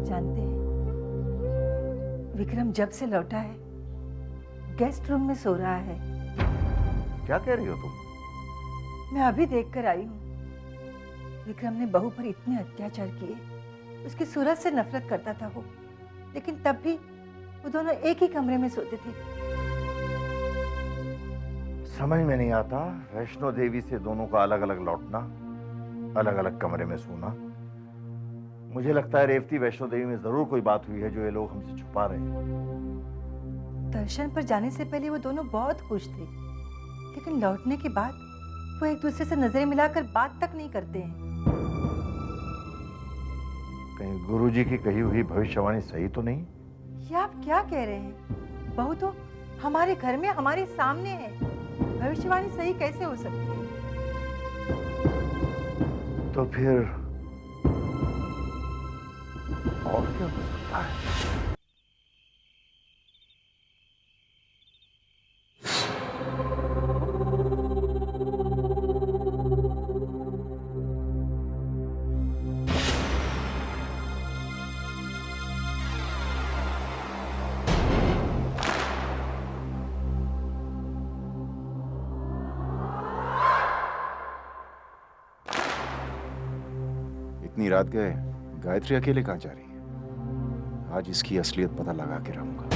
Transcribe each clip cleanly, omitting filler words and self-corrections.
जानते हैं, विक्रम जब से लौटा है गेस्ट रूम में सो रहा है। क्या कह रही हो तुम? मैं अभी देखकर आई हूँ। विक्रम ने बहू पर इतने अत्याचार किए, उसकी सूरत से नफरत करता था वो, लेकिन तब भी वो दोनों एक ही कमरे में सोते थे। समझ में नहीं आता, वैष्णो देवी से दोनों का अलग अलग लौटना, अलग अलग कमरे में सोना। मुझे लगता है रेवती, वैष्णो देवी में जरूर कोई बात हुई है जो ये लोग हमसे छुपा रहे हैं। दर्शन पर जाने से पहले वो दोनों बहुत खुश थे, लेकिन लौटने के बाद वो एक दूसरे से नजरें मिलाकर बात तक नहीं करते हैं। कहीं गुरुजी की कही हुई भविष्यवाणी सही तो नहीं? ये आप क्या कह रहे हैं? बहू तो हमारे घर में हमारे सामने है, भविष्यवाणी सही कैसे हो सकती है? तो फिर और क्या हो सकता है? इतनी रात गए, गायत्री अकेले कहाँ जा रही है? आज इसकी असलियत पता लगा के रहूंगा।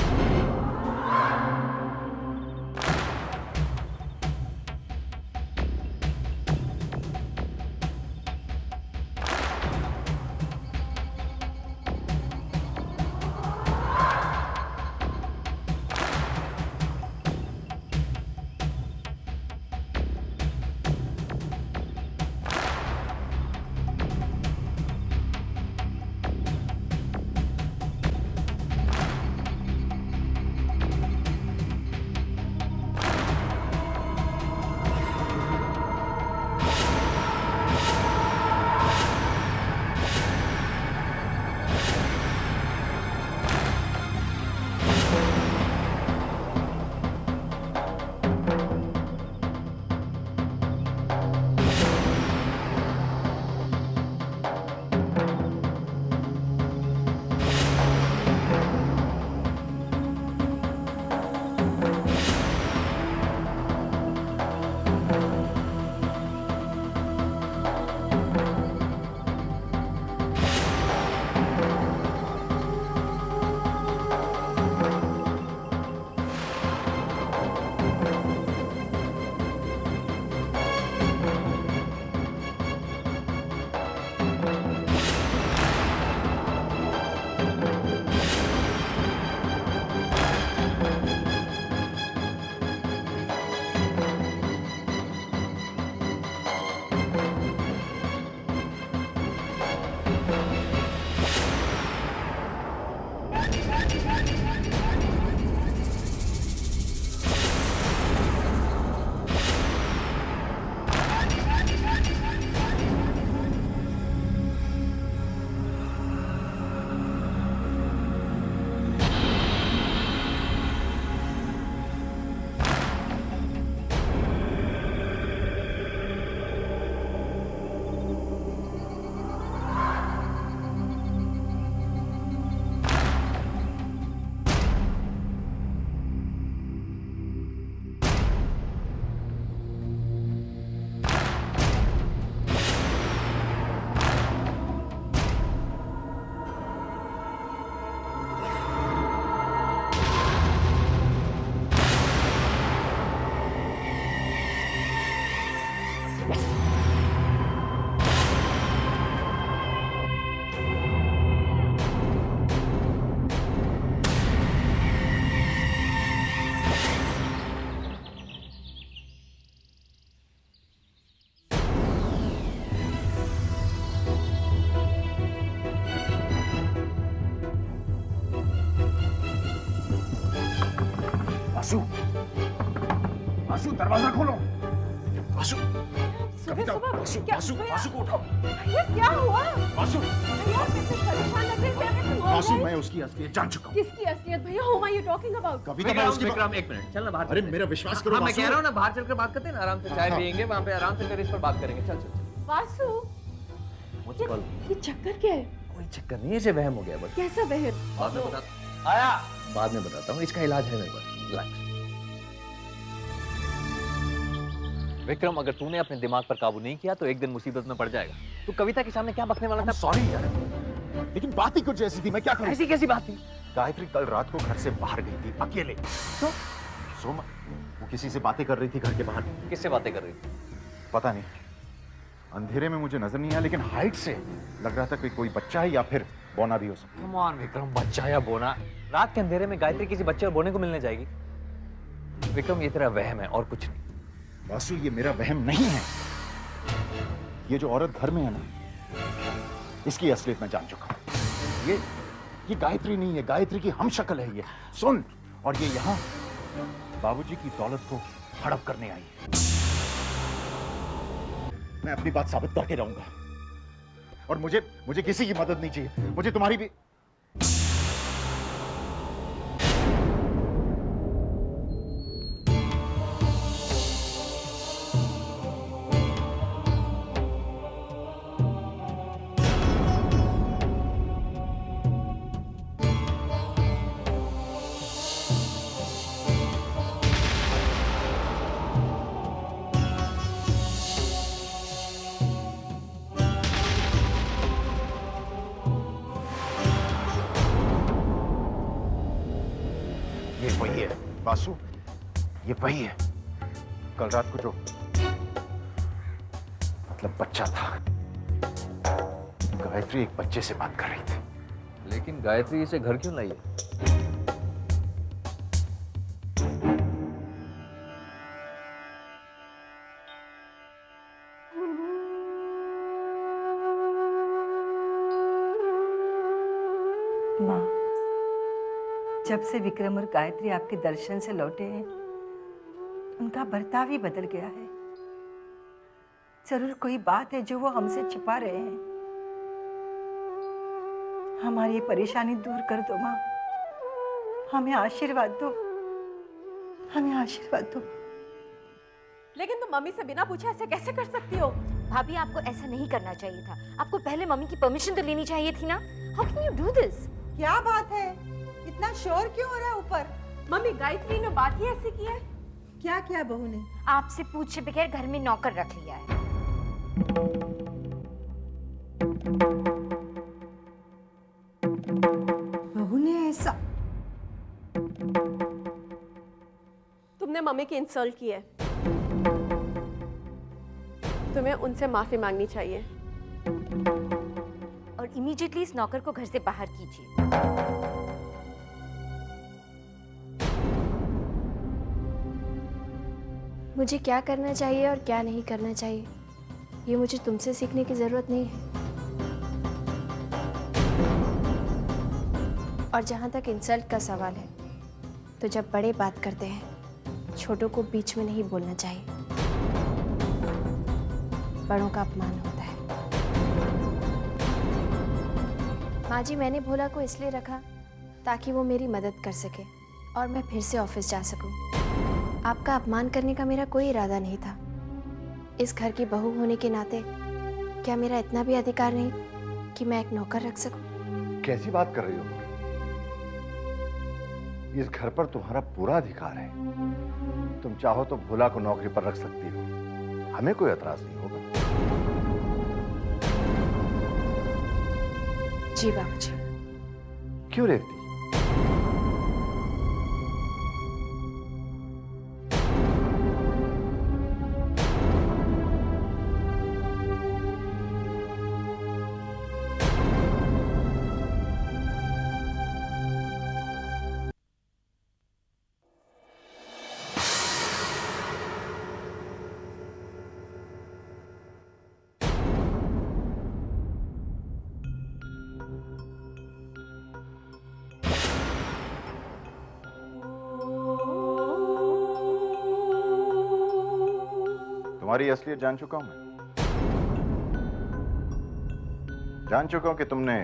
वासु, वासु दरवाजा खोलो। वासु, सुबह सुबह वासु, क्या वासु, वासु को उठाओ। भैया क्या हुआ? वासु, भैया कैसे परेशान लग रहे थे? वासु, मैं उसकी असलियत जान चुका हूँ। किसकी असलियत भैया? Whom are you talking about? कविता, मैं उसकी विक्रम एक मिनट, चल ना बाहर। अरे मेरा विश्वास करो हाँ, मैं वासु। कह रहा हूँ ना, बाहर चलकर बात करते हैं ना, आराम से चाय पियेंगे, वहाँ पे आराम से फिर इस पर बात करेंगे। चल चल चल। वासु, मुझसे बोल। ये चक्कर क्या है? कोई चक्कर नहीं है, इसे वहम हो गया बस। कैसा बहन? बाद में बता आया बाद में बताता हूँ, इसका इलाज है मेरे पास। रिलैक्स। विक्रम, अगर तूने अपने दिमाग पर काबू नहीं किया तो एक दिन मुसीबत में पड़ जाएगा। तू कविता के सामने क्या बकने वाला था? सॉरी यार, लेकिन बात ही कुछ ऐसी थी, मैं क्या करूं? ऐसी कैसी बात थी? गायत्री कल रात को घर से बाहर गई थी अकेले। तो सोमा, वो किसी से बातें कर रही थी घर के बाहर। किससे बातें कर रही थी? पता नहीं, अंधेरे में मुझे नजर नहीं आया, लेकिन हाइट से लग रहा था कि कोई बच्चा है या फिर बोना भी हो सकता है। कम ऑन विक्रम, बच्चा या बोना? रात के अंधेरे में गायत्री किसी बच्चे और बोने को मिलने जाएगी? विक्रम, ये तेरा वहम है और कुछ नहीं। वासु, ये मेरा वहम नहीं है। ये जो औरत घर में है ना, इसकी असलियत मैं जान चुका हूं। ये गायत्री नहीं है, गायत्री की हम शक्ल है ये। सुन, और ये यहाँ बाबूजी की दौलत को हड़प करने आई है। मैं अपनी बात साबित करके रहूंगा, और मुझे किसी की मदद नहीं चाहिए, मुझे तुम्हारी भी। ये वही है वासु, ये वही है कल रात को जो मतलब बच्चा था। गायत्री एक बच्चे से बात कर रही थी। लेकिन गायत्री इसे घर क्यों लाई है? माँ, जब से विक्रम और गायत्री आपके दर्शन से लौटे हैं, उनका बर्ताव ही बदल गया है। जरूर कोई बात है जो वो हमसे छिपा रहे हैं। हमारी ये परेशानी दूर कर दो माँ, हमें आशीर्वाद दो, हमें आशीर्वाद दो। लेकिन तुम मम्मी से बिना पूछे ऐसे कैसे कर सकती हो? भाभी, आपको ऐसा नहीं करना चाहिए था। आपको पहले मम्मी की परमिशन तो लेनी चाहिए थी ना। How can you do this? क्या बात है, इतना शोर क्यों हो रहा है ऊपर? मम्मी, गायत्री ने बात ही ऐसी की है। क्या किया बहू ने? आपसे पूछे बगैर घर में नौकर रख लिया है। बहू ने ऐसा? तुमने मम्मी की इंसल्ट की है, तुम्हें उनसे माफी मांगनी चाहिए। और इमीडिएटली इस नौकर को घर से बाहर कीजिए। मुझे क्या करना चाहिए और क्या नहीं करना चाहिए, ये मुझे तुमसे सीखने की ज़रूरत नहीं है। और जहाँ तक इंसल्ट का सवाल है, तो जब बड़े बात करते हैं, छोटों को बीच में नहीं बोलना चाहिए। बड़ों का अपमान होता है। माँ जी, मैंने भोला को इसलिए रखा ताकि वो मेरी मदद कर सके और मैं फिर से ऑफिस जा सकूं। आपका अपमान करने का मेरा कोई इरादा नहीं था। इस घर की बहू होने के नाते क्या मेरा इतना भी अधिकार नहीं कि मैं एक नौकर रख सकूं? कैसी बात कर रही हो? इस घर पर तुम्हारा पूरा अधिकार है। तुम चाहो तो भोला को नौकरी पर रख सकती हो, हमें कोई एतराज नहीं होगा। जी बाबूजी। क्यों रेवती? तुम्हारी असलियत जान चुका हूं मैं। जान चुका हूं कि तुमने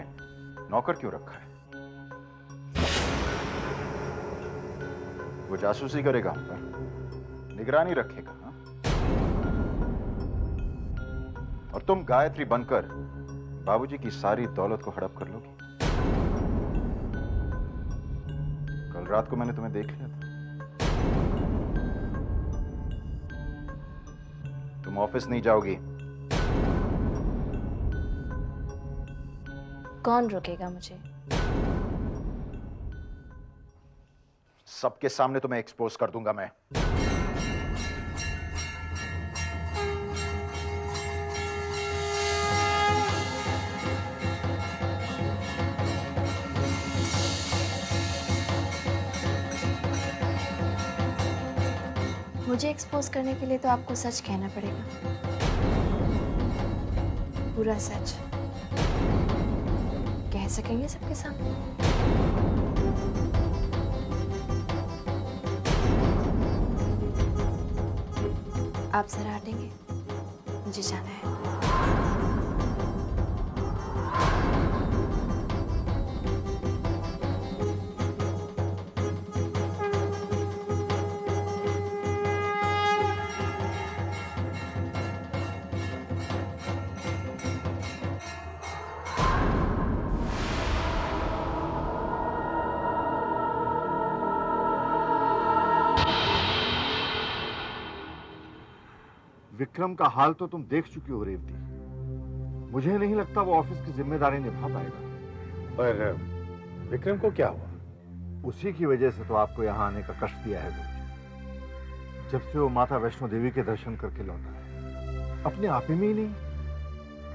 नौकर क्यों रखा है। वो जासूसी करेगा हम पर, निगरानी रखेगा। हाँ? और तुम गायत्री बनकर बाबूजी की सारी दौलत को हड़प कर लोगी? कल रात को मैंने तुम्हें देख लिया था। तुम ऑफिस नहीं जाओगी। कौन रोकेगा मुझे? सबके सामने तुम्हें एक्सपोज कर दूंगा मैं। मुझे एक्सपोज करने के लिए तो आपको सच कहना पड़ेगा, पूरा सच। कह सकेंगे सबके सामने? आप जरा हटेंगे, मुझे जाना है। विक्रम का हाल तो तुम देख चुकी हो रेवती। मुझे नहीं लगता वो ऑफिस की जिम्मेदारी निभा पाएगा। पर विक्रम को क्या हुआ? उसी की वजह से तो आपको यहाँ आने का कष्ट दिया है गुरुजी। जब से वो माता वैष्णो देवी के दर्शन करके लौटा है, अपने आप में ही नहीं,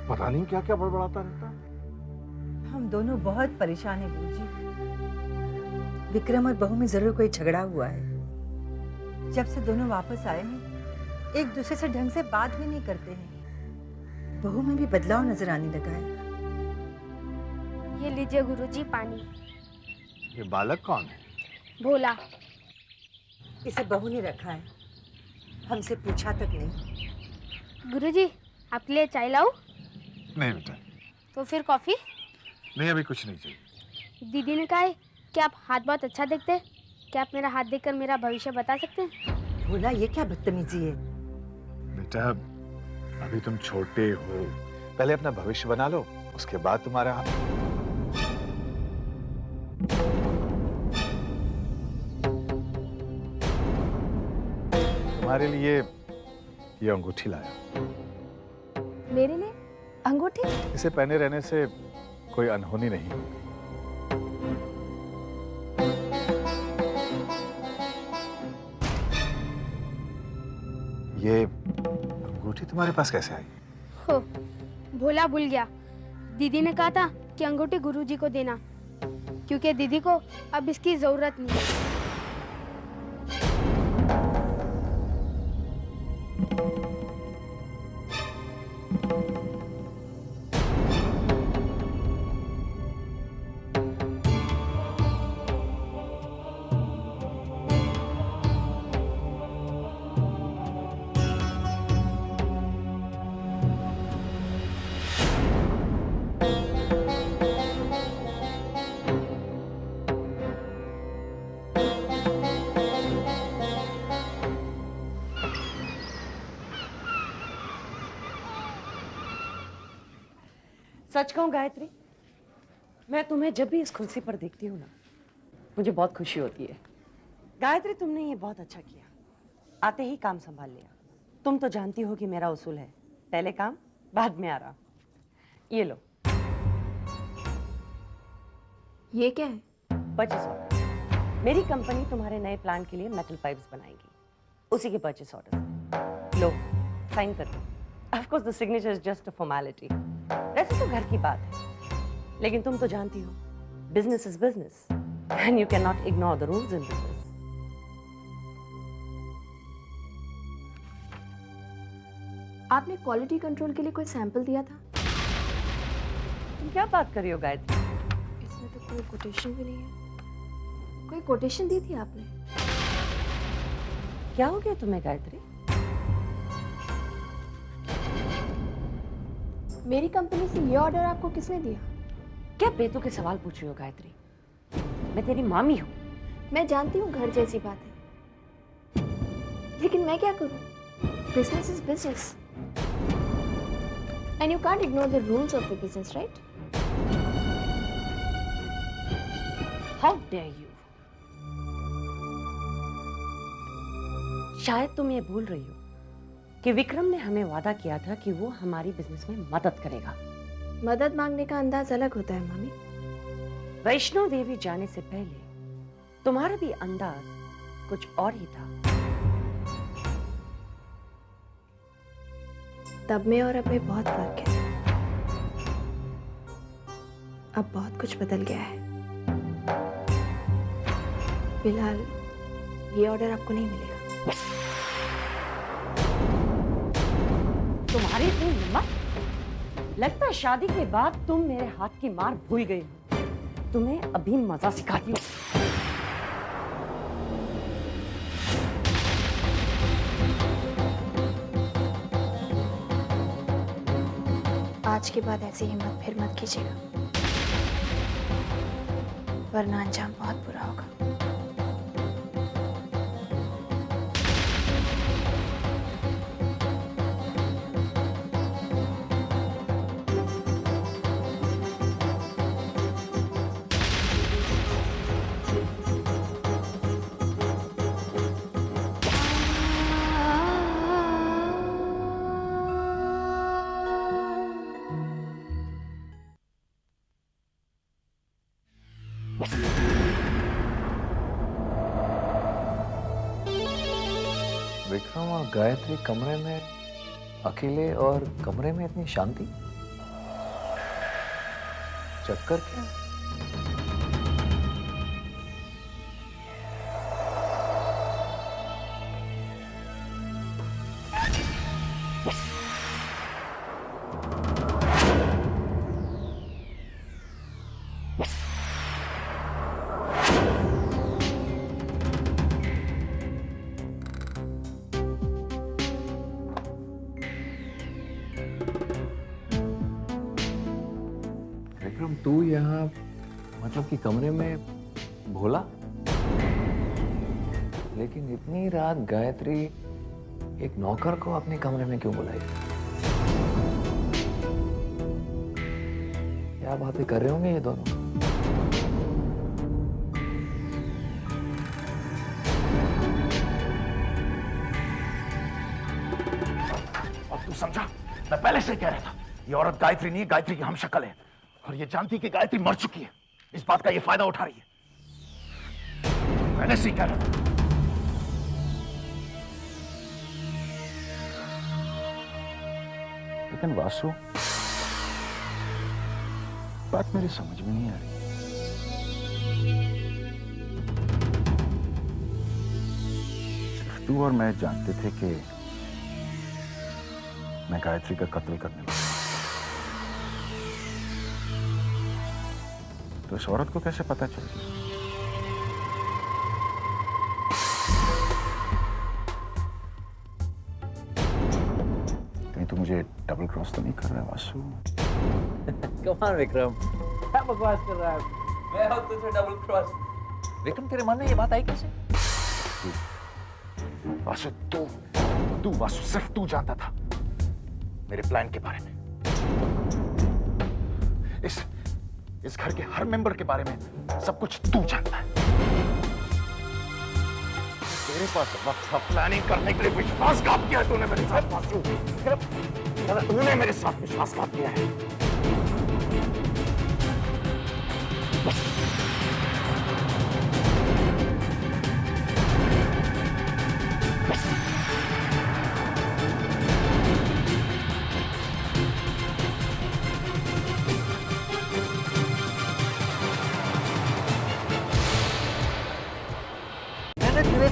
पता नहीं क्या क्या बड़बड़ाता रहता है। हम दोनों बहुत परेशान हैं गुरुजी। विक्रम और बहू में जरूर कोई झगड़ा हुआ है। जब से दोनों वापस आए हैं, एक दूसरे से ढंग से बात भी नहीं करते हैं। बहू में भी बदलाव नजर आने लगा है। ये लीजिए गुरुजी पानी। ये बालक कौन है? भोला। इसे बहू ने रखा है, हमसे पूछा तक नहीं। गुरुजी आपके लिए चाय लाऊं? नहीं बेटा, तो फिर कॉफी? नहीं अभी कुछ नहीं चाहिए। दीदी ने कहा है कि आप हाथ बहुत अच्छा देखते हैं। क्या आप मेरा हाथ देखकर मेरा भविष्य बता सकते हैं? भोला, ये क्या बदतमीजी है? बेटा अभी तुम छोटे हो, पहले अपना भविष्य बना लो, उसके बाद तुम्हारा तुम्हारे लिए ये अंगूठी लाया। मेरे लिए अंगूठी? इसे पहने रहने से कोई अनहोनी नहीं होगी। ये अंगूठी तुम्हारे पास कैसे आई? हो, भोला भूल गया। दीदी ने कहा था कि अंगूठी गुरुजी को देना, क्योंकि दीदी को अब इसकी जरूरत नहीं है। सच कहूं गायत्री, मैं तुम्हें जब भी इस कुर्सी पर देखती हूँ ना, मुझे बहुत खुशी होती है। गायत्री, तुमने ये बहुत अच्छा किया, आते ही काम संभाल लिया। तुम तो जानती हो कि मेरा उसूल है, पहले काम बाद में आराम। ये लो। ये क्या है? Purchase order. मेरी कंपनी तुम्हारे नए प्लांट के लिए मेटल पाइप्स बनाएगी, उसी के परचेस ऑर्डर। लो, साइन कर दो। Of course the signature is just a formality. वैसे तो घर की बात है, लेकिन तुम तो जानती हो, business is business and you can not ignore the rules in business. आपने क्वालिटी कंट्रोल के लिए कोई सैंपल दिया था? तुम क्या बात कर रही हो गायत्री? इसमें तो कोई कोटेशन भी नहीं है। कोई कोटेशन दी थी आपने? क्या हो गया तुम्हें गायत्री? मेरी कंपनी से ये ऑर्डर आपको किसने दिया? क्या बेतुके के सवाल पूछ रही हो गायत्री? मैं तेरी मामी हूँ। मैं जानती हूँ घर जैसी बात है, लेकिन मैं क्या करूँ? Business is business. And you can't ignore the rules of the business, right? How dare you? शायद तुम ये भूल रही हो कि विक्रम ने हमें वादा किया था कि वो हमारी बिजनेस में मदद करेगा। मदद मांगने का अंदाज अलग होता है मामी। वैष्णो देवी जाने से पहले तुम्हारा भी अंदाज कुछ और ही था। तब में और अब में बहुत फर्क है। अब बहुत कुछ बदल गया है। फिलहाल ये ऑर्डर आपको नहीं मिलेगा। तुम्हारी इतनी हिम्मत? लगता है शादी के बाद तुम मेरे हाथ की मार भूल गई हो। तुम्हें अभी मजा सिखाती हूँ। आज के बाद ऐसी हिम्मत फिर मत कीजिएगा, वरना अंजाम बहुत बुरा होगा। विक्रम और गायत्री कमरे में अकेले और कमरे में इतनी शांति, चक्कर क्या? विक्रम तू यहाँ मतलब कि कमरे में भोला, लेकिन इतनी रात गायत्री एक नौकर को अपने कमरे में क्यों बुलाई? क्या बातें कर रहे होंगे ये दोनों? अब तू समझा? मैं पहले से कह रहा था ये औरत गायत्री नहीं है, गायत्री की हम शक्ल है। और ये जानती कि गायत्री मर चुकी है, इस बात का ये फायदा उठा रही है। पहले से ही कह रहा था। लेकिन वासु, बात मेरी समझ में नहीं आ रही। सिर्फ तू और मैं जानते थे कि मैं गायत्री का कत्ल करने लगा। तो इस औरत को कैसे पता चल गया? कहीं तू मुझे डबल क्रॉस तो नहीं कर रहा है वासु? कमाल विक्रम, क्या बकवास कर रहा है? मैं हूं तुझे डबल क्रॉस। विक्रम तेरे मन में ये बात आई कैसे? वासु तू वासु सिर्फ तू जानता था मेरे प्लान के बारे में। इस घर के हर मेंबर के बारे में सब कुछ तू जानता है। तेरे पास वक्त था प्लानिंग करने के लिए। विश्वासघात किया है तूने मेरे साथ वासु। तूने मेरे साथ विश्वासघात किया है।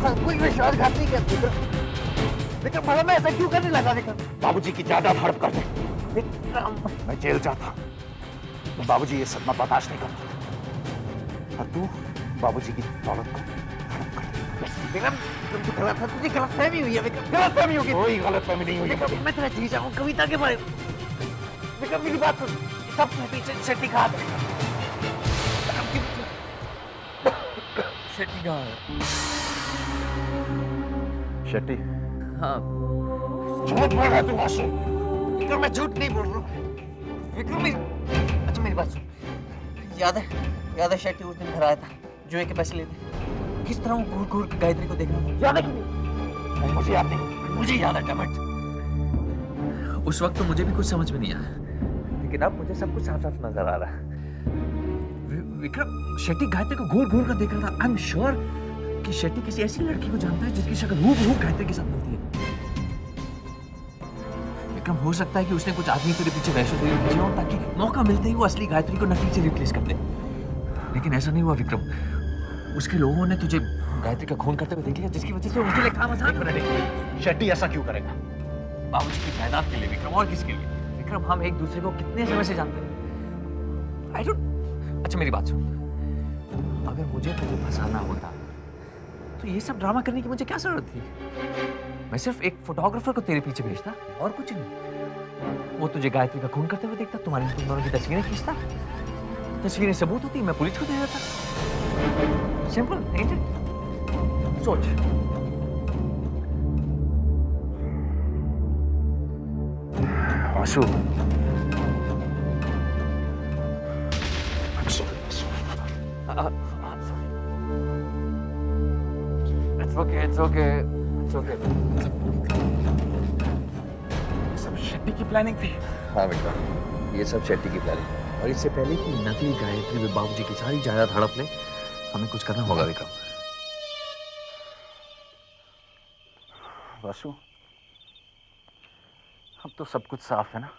कोई विश्वासघात नहीं किया विक्रम, भला मैं ऐसा क्यों करने लगा विक्रम? बाबूजी की जायदाद हड़प कर दे। विक्रम, मैं जेल जाता, बाबूजी ये सदमा बर्दाश्त नहीं करता। और तू बाबूजी की दौलत को हड़प कर दे। विक्रम तुम तो गलत है, तुझे गलतफहमी हुई है विक्रम, गलतफहमी होगी। कोई गलतफहमी नहीं हुई है। मैं तेरा जी चाहूँ कविता के बारे में। विक्रम मेरी बात सुन, सब तुम्हें पीछे शेट्टी कहा था। शेट्टी कहाँ है? शेट्टी? हाँ। झूठ बोल रहा है तू वासु। विक्रम मैं झूठ नहीं बोल रहा हूँ विक्रम अच्छा मेरी बात सुन याद है शेट्टी उस दिन घर आया था जुए के पैसे लेते किस तरह वो घूर घूर के गायत्री को देख रहा था याद है कि नहीं मुझे याद नहीं मुझे याद है टमट उस वक्त तो मुझे भी कुछ समझ में नहीं आया लेकिन अब मुझे सब कुछ साफ साफ नजर आ रहा है विक्रम शेट्टी गायत्री को घूर घूर कर देख रहा था आई एम श्योर कि शेट्टी किसी ऐसी लड़की को जानता है जिसकी शक्ल हूबहू गायत्री के साथ मिलती है विक्रम हो सकता है कि उसने कुछ आदमी तेरे पीछे वैष्णो देवी भेजे हो ताकि मौका मिलते ही वो असली गायत्री को नकली से रिप्लेस कर दे लेकिन ऐसा नहीं हुआ विक्रम उसके लोगों ने तुझे गायत्री का खून करते हुए देख लिया जिसकी वजह से उनके लिए काम आसान बना दिया शेट्टी ऐसा क्यों करेगा? बाबूजी की जायदाद के लिए विक्रम और किसके लिए विक्रम हम एक दूसरे को कितने समय से जानते हैं आई डोंट अच्छा मेरी बात सुन अगर मुझे तुझे फंसाना होता तो ये सब ड्रामा करने की मुझे क्या जरूरत थी मैं सिर्फ एक फोटोग्राफर को तेरे पीछे भेजता और कुछ नहीं वो तुझे गायत्री का खून करते हुए देखता तुम दोनों की तस्वीरें खींचता तस्वीरें सबूत होती मैं पुलिस को दे देता सिंपल नहीं सोच आशु It's okay. सब शेट्टी की प्लानिंग थी। हाँ विक्रम ये सब शेट्टी की प्लानिंग और इससे पहले कि नकली गायत्री में बाबूजी की सारी जायदाद हड़प ले हमें कुछ करना होगा विक्रम वासु अब तो सब कुछ साफ है ना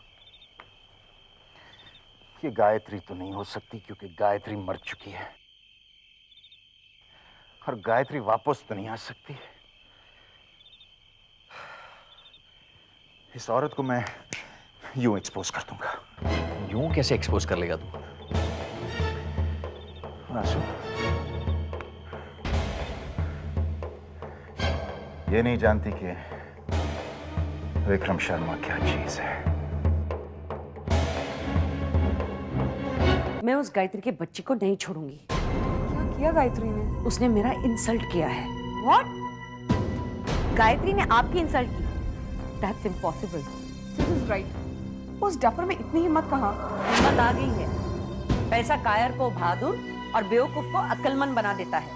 ये गायत्री तो नहीं हो सकती क्योंकि गायत्री मर चुकी है और गायत्री वापस तो नहीं आ सकती इस औरत को मैं यूं एक्सपोज कर दूंगा यूं कैसे एक्सपोज कर लेगा तू वासु ये नहीं जानती कि विक्रम शर्मा क्या चीज है मैं उस गायत्री के बच्चे को नहीं छोड़ूंगी क्या किया गायत्री ने? उसने मेरा इंसल्ट किया है What? गायत्री ने आपकी इंसल्ट की? That's impossible This is right. उस डफर में इतनी हिम्मत कहाँ? हिम्मत आ गई है पैसा कायर को बहादुर और बेवकूफ को अक्लमंद बना देता है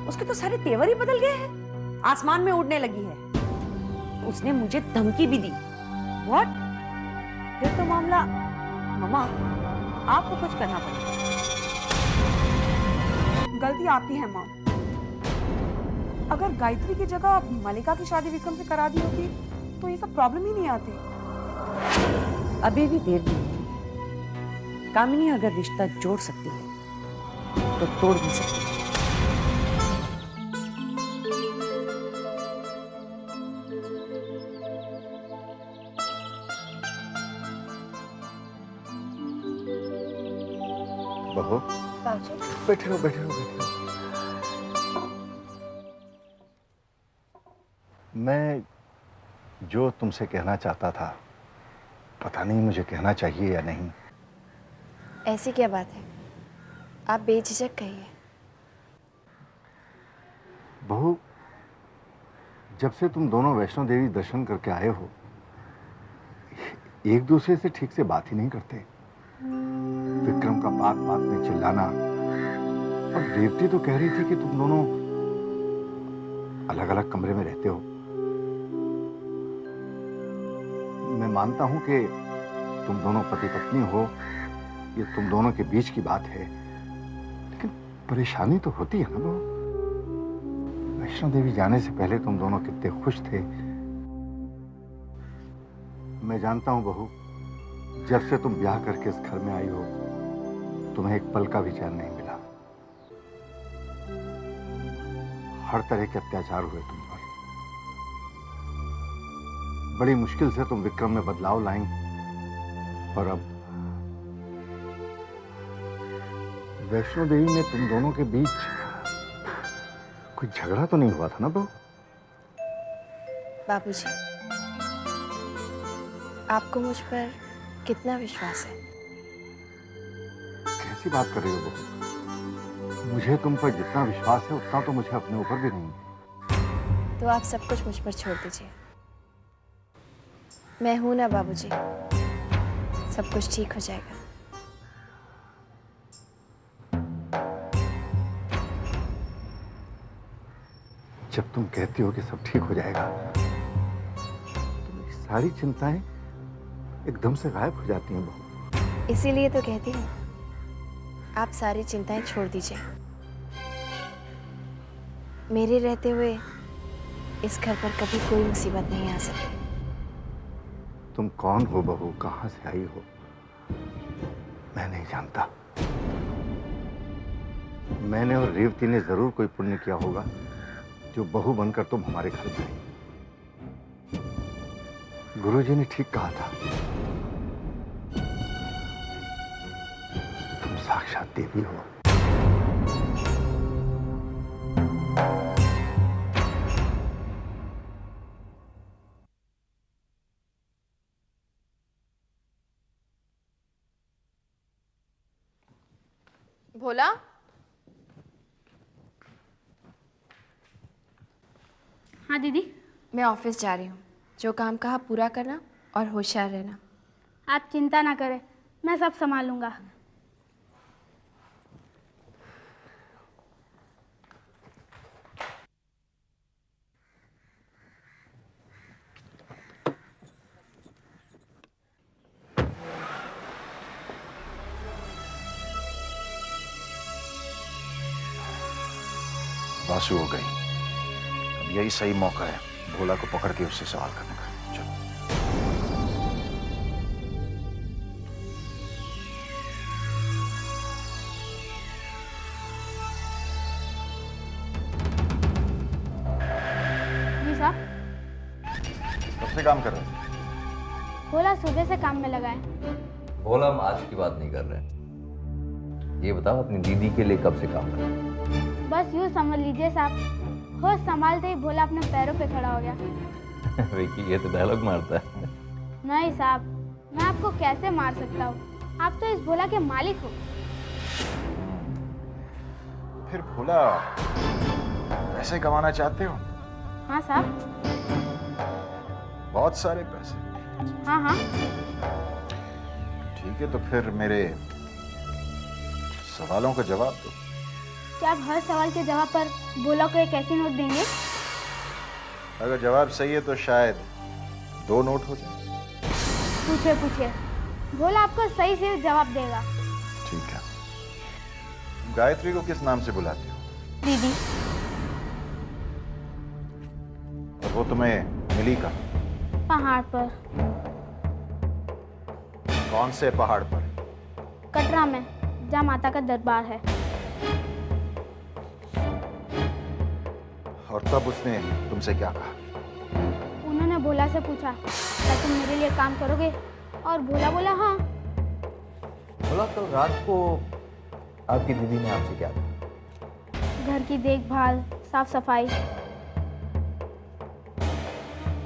उसके तो सारे तेवर ही बदल गए हैं आसमान में उड़ने लगी है उसने मुझे धमकी भी दी व्हाट फिर तो मामला मम्मा आपको कुछ करना पड़ेगा गलती आपकी है माँ अगर गायत्री की जगह मलिका की शादी विक्रम से करा दी होती तो ये सब प्रॉब्लम ही नहीं आती अभी भी देर नहीं है कामिनी अगर रिश्ता जोड़ सकती है तो तोड़ भी सकती है बहू बैठे रहो मैं जो तुमसे कहना चाहता था पता नहीं मुझे कहना चाहिए या नहीं ऐसी क्या बात है आप बेझिझक कहिए बहू जब से तुम दोनों वैष्णो देवी दर्शन करके आए हो एक दूसरे से ठीक से बात ही नहीं करते विक्रम का बात बात में चिल्लाना और रेवती तो कह रही थी कि तुम दोनों अलग अलग कमरे में रहते हो मैं मानता हूं कि तुम दोनों पति पत्नी हो ये तुम दोनों के बीच की बात है लेकिन परेशानी तो होती है ना बहू वैष्णो देवी जाने से पहले तुम दोनों कितने खुश थे मैं जानता हूं बहू जब से तुम ब्याह करके इस घर में आई हो तुम्हें एक पल का भी चैन नहीं मिला हर तरह के अत्याचार हुए तुम पर बड़ी मुश्किल से तुम विक्रम में बदलाव लाई और अब वैष्णो देवी में तुम दोनों के बीच कोई झगड़ा तो नहीं हुआ था ना बहू बाबूजी आपको मुझ पर कितना विश्वास है कैसी बात कर रही हो बहू मुझे तुम पर जितना विश्वास है उतना तो मुझे अपने ऊपर भी नहीं है तो आप सब कुछ मुझ पर छोड़ दीजिए मैं हूं ना बाबूजी, सब कुछ ठीक हो जाएगा। जब तुम कहती हो कि सब ठीक हो जाएगा तो मेरी सारी चिंताएं एकदम से गायब हो जाती हैं बहू। इसीलिए तो कहती हूँ, आप सारी चिंताएं छोड़ दीजिए। मेरे रहते हुए इस घर पर कभी कोई मुसीबत नहीं आ सकती। तुम कौन हो बहू, कहां से आई हो, मैं नहीं जानता। मैंने और रेवती ने जरूर कोई पुण्य किया होगा जो बहू बनकर तुम हमारे घर में आई। गुरुजी ने ठीक कहा था, तुम साक्षात देवी हो। भोला, हाँ दीदी। मैं ऑफिस जा रही हूँ। जो काम कहा पूरा करना और होशियार रहना। आप चिंता ना करें, मैं सब संभालूंगा। बासु हो गई। अब यही सही मौका है भोला को पकड़ के उससे सवाल करने का। चलो। जी साहब। कब से काम कर रहे हो? भोला सुबह से काम में लगा है। बोला हम आज की बात नहीं कर रहे। ये बताओ अपनी दीदी के लिए कब से काम कर रहे हो? बस यूँ समझ लीजिए साहब, होश संभालते ही भोला अपने पैरों पे खड़ा हो गया। विकी ये तो डायलॉग मारता है। नहीं साहब, मैं आपको कैसे मार सकता हूँ? आप तो इस भोला के मालिक हो। फिर भोला पैसे कमाना चाहते हो? हाँ साहब। बहुत सारे पैसे? हाँ हाँ। ठीक है, तो फिर मेरे सवालों का जवाब दो। क्या आप हर सवाल के जवाब पर भोला को एक ऐसी नोट देंगे? अगर जवाब सही है तो शायद 2 नोट हो जाए। पूछिए पूछिए, भोला आपको सही से जवाब देगा। ठीक है। गायत्री को किस नाम से बुलाते हो? दीदी। और वो तुम्हें मिली कहाँ? पहाड़ पर। कौन से पहाड़ पर? कटरा में, जहाँ माता का दरबार है। और तब उसने तुमसे क्या कहा? उन्होंने भोला से पूछा, क्या तुम मेरे लिए काम करोगे? और भोला बोला हाँ। बोला कल रात को आपकी दीदी ने आपसे क्या कहा? घर की देखभाल, साफ सफाई,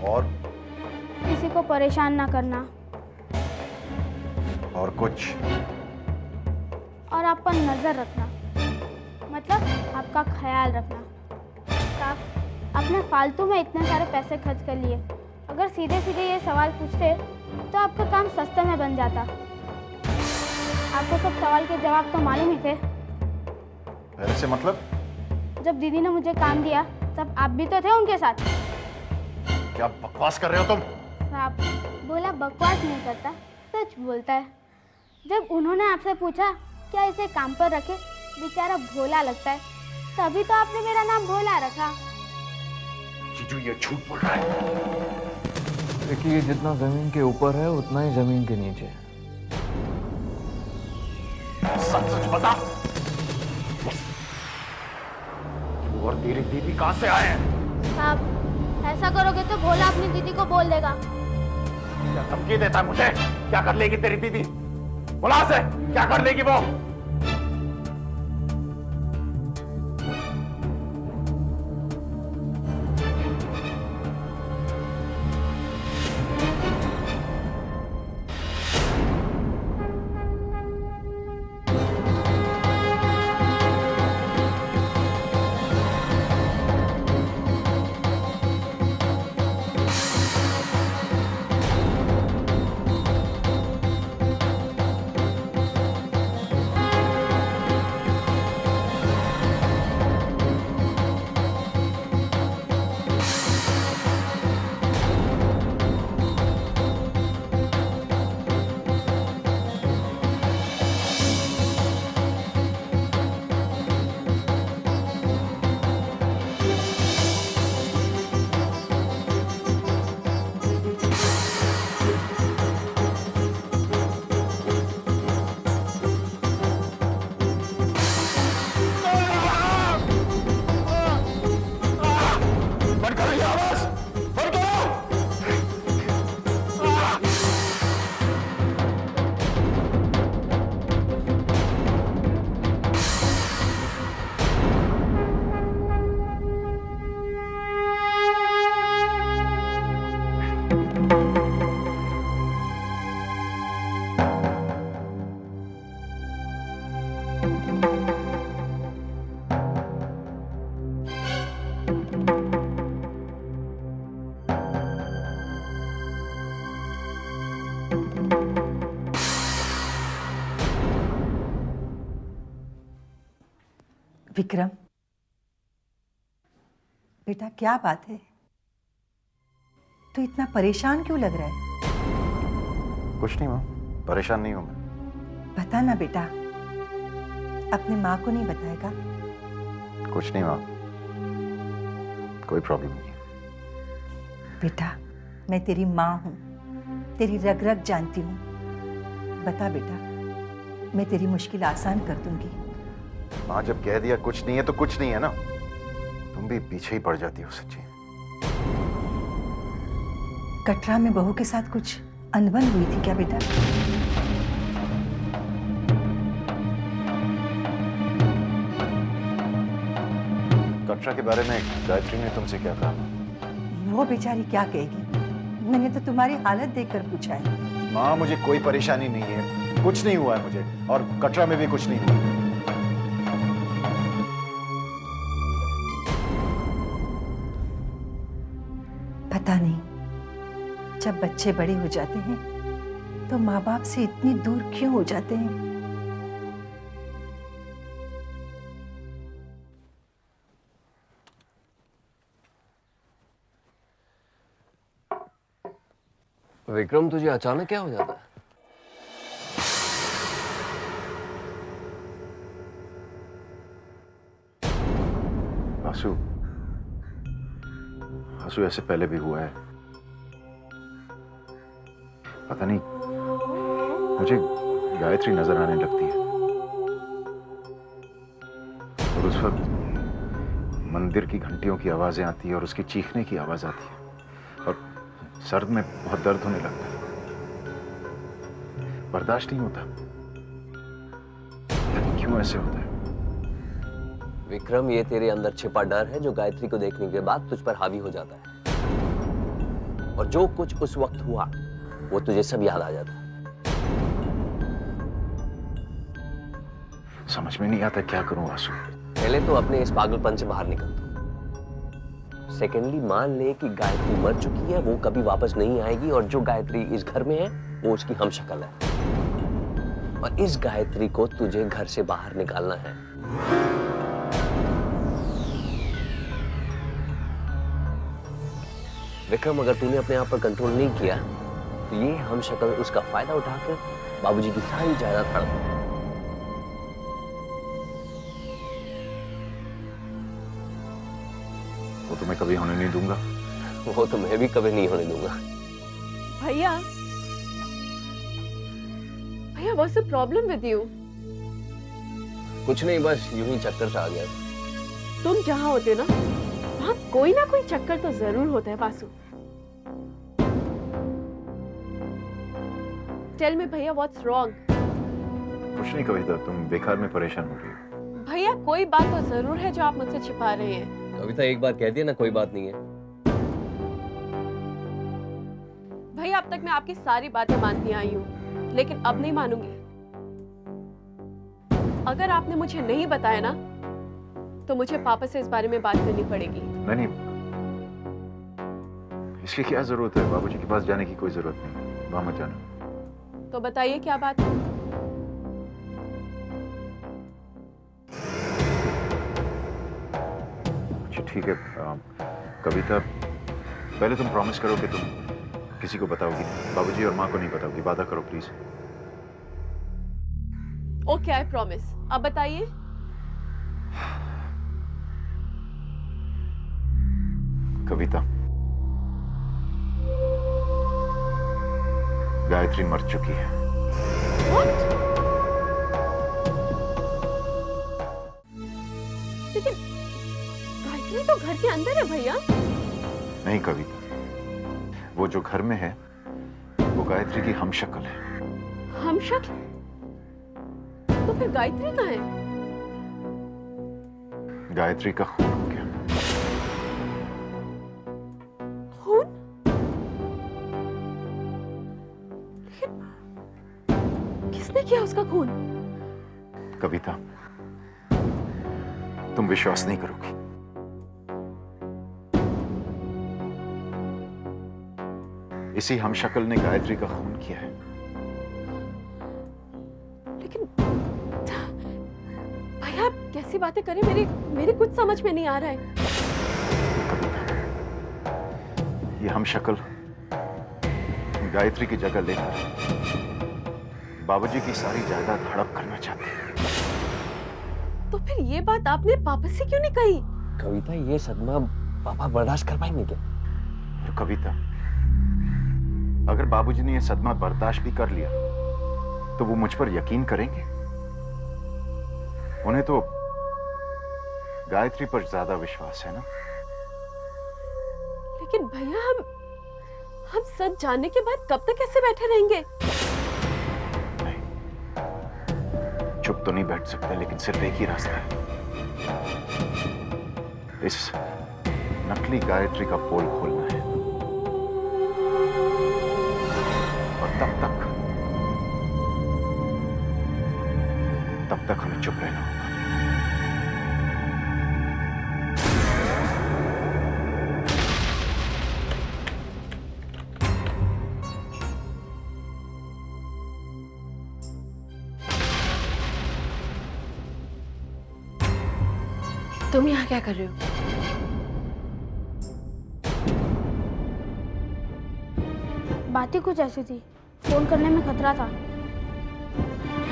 और किसी को परेशान ना करना, और कुछ? और आप पर नजर रखना, मतलब आपका ख्याल रखना। साहब, आपने फालतू में इतने सारे पैसे खर्च कर लिए। अगर सीधे सीधे ये सवाल पूछते तो आपका काम सस्ते में बन जाता। आपको सब सवाल के जवाब तो मालूम ही थे। ऐसे मतलब? जब दीदी ने मुझे काम दिया तब आप भी तो थे उनके साथ। क्या बकवास कर रहे हो तुम? साहब, भोला बकवास नहीं करता, सच बोलता है। जब उन्होंने आपसे पूछा क्या इसे काम पर रखे, बेचारा भोला लगता है, तभी तो आपने मेरा नाम भोला रखा। जीजू ये झूठ बोल रहा है। देखिए, जितना जमीन के ऊपर है उतना ही जमीन के नीचे है। सच सच बता, तू और तेरी दीदी कहां से आए हैं? साहब, ऐसा करोगे तो भोला अपनी दीदी को बोल देगा। क्या धमकी देता है मुझे? क्या कर लेगी तेरी दीदी? बोला से, क्या कर लेगी वो? विक्रम, बेटा क्या बात है? तू इतना परेशान क्यों लग रहा है? कुछ नहीं माँ, परेशान नहीं हूं मैं। बता ना बेटा, अपनी माँ को नहीं बताएगा? कुछ नहीं माँ, कोई प्रॉब्लम नहीं है। बेटा, मैं तेरी माँ हूँ, तेरी रग रग जानती हूँ। बता बेटा, मैं तेरी मुश्किल आसान कर दूंगी। माँ जब कह दिया कुछ नहीं है तो कुछ नहीं है ना। तुम भी पीछे ही पड़ जाती हो सच्ची। कटरा में बहू के साथ कुछ अनबन हुई थी क्या बेटा? कटरा के बारे में गायत्री ने तुमसे क्या कहा? वो बेचारी क्या कहेगी? मैंने तो तुम्हारी हालत देखकर पूछा है। माँ मुझे कोई परेशानी नहीं है, कुछ नहीं हुआ है मुझे, और कटरा में भी कुछ नहीं हुआ। पता नहीं, जब बच्चे बड़े हो जाते हैं तो माँ बाप से इतनी दूर क्यों हो जाते हैं? विक्रम, तुझे अचानक क्या हो जाता है? आंसू, आंसू ऐसे पहले भी हुआ है। पता नहीं, मुझे गायत्री नजर आने लगती है और उस वक्त मंदिर की घंटियों की आवाजें आती है और उसकी चीखने की आवाज आती है और सर में बहुत दर्द होने लगता है। बर्दाश्त नहीं होता, यानी क्यों ऐसे होता है? विक्रम, ये तेरे अंदर छिपा डर है जो गायत्री को देखने के बाद तुझ पर हावी हो जाता है, और जो कुछ उस वक्त हुआ वो तुझे सब याद आ जाता है। समझ में नहीं आता क्या करूं आंसू। पहले तो अपने इस पागलपन से बाहर निकल दो। सेकेंडली, मान ले कि गायत्री मर चुकी है, वो कभी वापस नहीं आएगी, और जो गायत्री इस घर में है वो उसकी हमशक्ल है, और इस गायत्री को तुझे घर से बाहर निकालना है। विक्रम, अगर तूने अपने आप पर कंट्रोल नहीं किया तो ये हमशक्ल उसका फायदा उठाकर बाबूजी की सारी जायदाद हड़प देगा। वो तो मैं कभी होने नहीं दूंगा। वो तो मैं भी कभी नहीं होने दूंगा। भैया, भैया, what's the problem with you? कुछ नहीं, बस यूं ही चक्कर से आ गया। तुम जहां होते हो ना, वहां कोई ना कोई चक्कर तो जरूर होता है बासु। टेल मी भैया, व्हाट्स रॉन्ग? कुछ नहीं कविता, तुम बेकार में परेशान हो रही हो। भैया, कोई बात तो जरूर है जो आप मुझसे छिपा रहे हैं। कविता, एक बार कह दिया ना, कोई बात नहीं है। भैया, अब तक मैं आपकी सारी बातें मानती आई हूँ, लेकिन अब नहीं मानूंगी। अगर आपने मुझे नहीं बताया ना, तो मुझे पापा से इस बारे में बात करनी पड़ेगी। नहीं, इसकी क्या जरूरत है? बाबूजी के पास जाने की कोई जरूरत नहीं, वहां मत जाना। तो बताइए क्या बात है? अच्छा ठीक है, कविता, पहले तुम प्रॉमिस करो कि तुम किसी को बताओगी, बाबूजी और माँ को नहीं बताओगी। वादा करो प्लीज। Okay, I promise. अब बताइए। कविता, गायत्री मर चुकी है। What? लेकिन गायत्री तो घर के अंदर है भैया। नहीं कविता, वो जो घर में है वो गायत्री की हमशक्ल है। हमशक्ल? तो फिर गायत्री कहाँ है? गायत्री का खून हो गया। खून? किसने किया उसका खून? कविता, तुम विश्वास नहीं करोगी। इसी हमशक्ल ने गायत्री का खून किया है। लेकिन भैया, आप कैसे कैसी बातें करें, मेरी कुछ समझ में नहीं आ रहा है। ये हम शक्ल गायत्री की जगह लेकर बाबूजी की सारी जायदाद हड़प करना चाहते हैं। तो फिर ये बात आपने पापा से क्यों नहीं कही? कविता, ये सदमा पापा बर्दाश्त कर पाएंगे क्या? और कविता, अगर बाबूजी ने ये सदमा बर्दाश्त भी कर लिया तो वो मुझ पर यकीन करेंगे? उन्हें तो गायत्री पर ज्यादा विश्वास है ना। लेकिन भैया, हम सच जानने के बाद कब तक ऐसे बैठे रहेंगे? नहीं, चुप तो नहीं बैठ सकते, लेकिन सिर्फ एक ही रास्ता है, इस नकली गायत्री का पोल खोलना है। और तब तक हमें चुप रहना होगा। तुम यहाँ क्या कर रहे हो? बात ही कुछ ऐसी थी, फोन करने में खतरा था।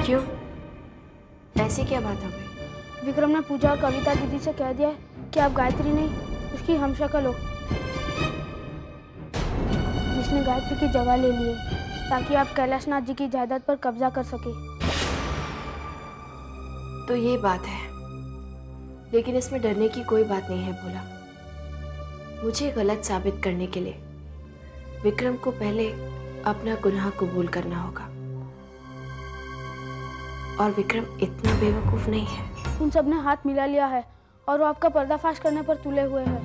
क्यों? ऐसी क्या बात हो गई? विक्रम ने पूजा और कविता दीदी से कह दिया है कि आप गायत्री नहीं, उसकी हमशक्ल हो, जिसने गायत्री की जगह ले ली है ताकि आप कैलाशनाथ जी की जायदाद पर कब्जा कर सके। तो ये बात है, लेकिन इसमें डरने की कोई बात नहीं है भोला। मुझे गलत साबित करने के लिए विक्रम को पहले अपना गुनाह कबूल करना होगा, और विक्रम इतना बेवकूफ नहीं है। उन सब ने हाथ मिला लिया है और वो आपका पर्दाफाश करने पर तुले हुए हैं।